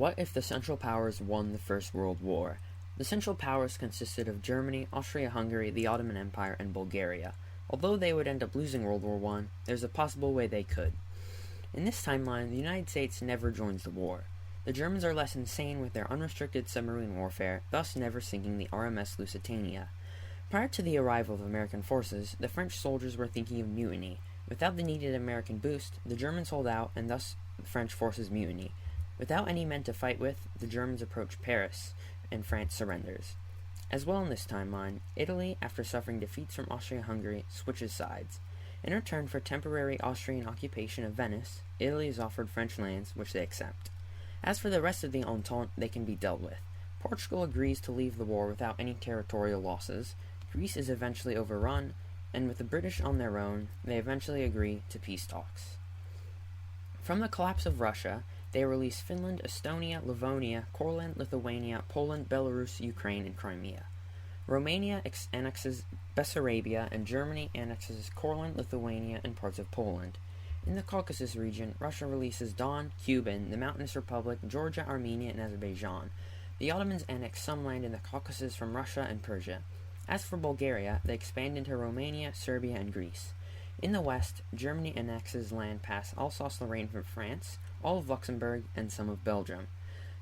What if the Central Powers won the First World War? The Central Powers consisted of Germany, Austria-Hungary, the Ottoman Empire, and Bulgaria. Although they would end up losing World War I, there's a possible way they could. In this timeline, the United States never joins the war. The Germans are less insane with their unrestricted submarine warfare, thus never sinking the RMS Lusitania. Prior to the arrival of American forces, the French soldiers were thinking of mutiny. Without the needed American boost, the Germans hold out, and thus the French forces mutiny. Without any men to fight with, the Germans approach Paris, and France surrenders. As well in this timeline, Italy, after suffering defeats from Austria-Hungary, switches sides. In return for temporary Austrian occupation of Venice, Italy is offered French lands, which they accept. As for the rest of the Entente, they can be dealt with. Portugal agrees to leave the war without any territorial losses, Greece is eventually overrun, and with the British on their own, they eventually agree to peace talks. From the collapse of Russia, they release Finland, Estonia, Livonia, Courland, Lithuania, Poland, Belarus, Ukraine, and Crimea. Romania annexes Bessarabia, and Germany annexes Courland, Lithuania, and parts of Poland. In the Caucasus region, Russia releases Don, Kuban, the Mountainous Republic, Georgia, Armenia, and Azerbaijan. The Ottomans annex some land in the Caucasus from Russia and Persia. As for Bulgaria, they expand into Romania, Serbia, and Greece. In the west, Germany annexes land past Alsace-Lorraine from France, all of Luxembourg, and some of Belgium.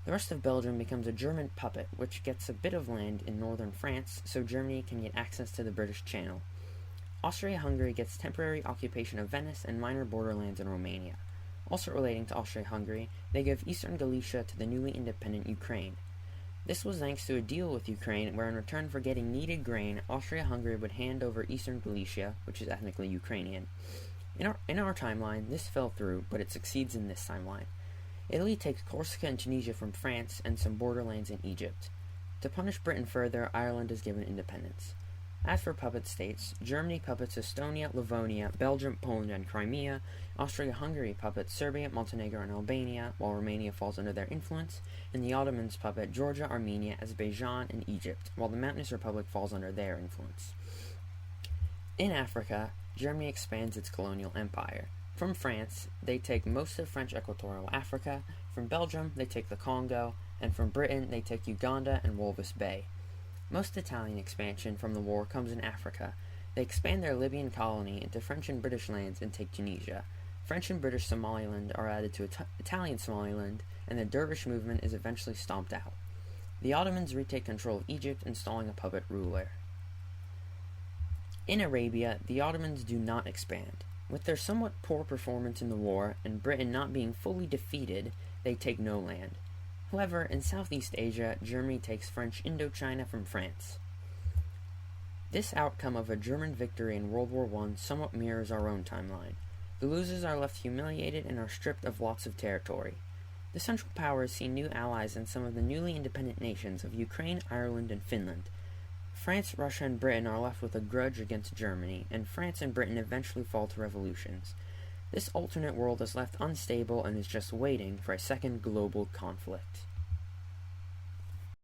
The rest of Belgium becomes a German puppet, which gets a bit of land in northern France, so Germany can get access to the British Channel. Austria-Hungary gets temporary occupation of Venice and minor borderlands in Romania. Also relating to Austria-Hungary, they give eastern Galicia to the newly independent Ukraine. This was thanks to a deal with Ukraine where in return for getting needed grain, Austria-Hungary would hand over eastern Galicia, which is ethnically Ukrainian. In our timeline, this fell through, but it succeeds in this timeline. Italy takes Corsica and Tunisia from France and some borderlands in Egypt. To punish Britain further, Ireland is given independence. As for puppet states, Germany puppets Estonia, Livonia, Belgium, Poland, and Crimea. Austria-Hungary puppets Serbia, Montenegro, and Albania, while Romania falls under their influence, and the Ottomans puppet Georgia, Armenia, Azerbaijan, and Egypt, while the Mountainous Republic falls under their influence. In Africa, Germany expands its colonial empire. From France, they take most of French Equatorial Africa, from Belgium, they take the Congo, and from Britain, they take Uganda and Walvis Bay. Most Italian expansion from the war comes in Africa. They expand their Libyan colony into French and British lands and take Tunisia. French and British Somaliland are added to Italian Somaliland, and the Dervish movement is eventually stomped out. The Ottomans retake control of Egypt, installing a puppet ruler. In Arabia, the Ottomans do not expand. With their somewhat poor performance in the war, and Britain not being fully defeated, they take no land. However, in Southeast Asia, Germany takes French Indochina from France. This outcome of a German victory in World War I somewhat mirrors our own timeline. The losers are left humiliated and are stripped of lots of territory. The Central Powers see new allies in some of the newly independent nations of Ukraine, Ireland, and Finland. France, Russia, and Britain are left with a grudge against Germany, and France and Britain eventually fall to revolutions. This alternate world is left unstable and is just waiting for a second global conflict.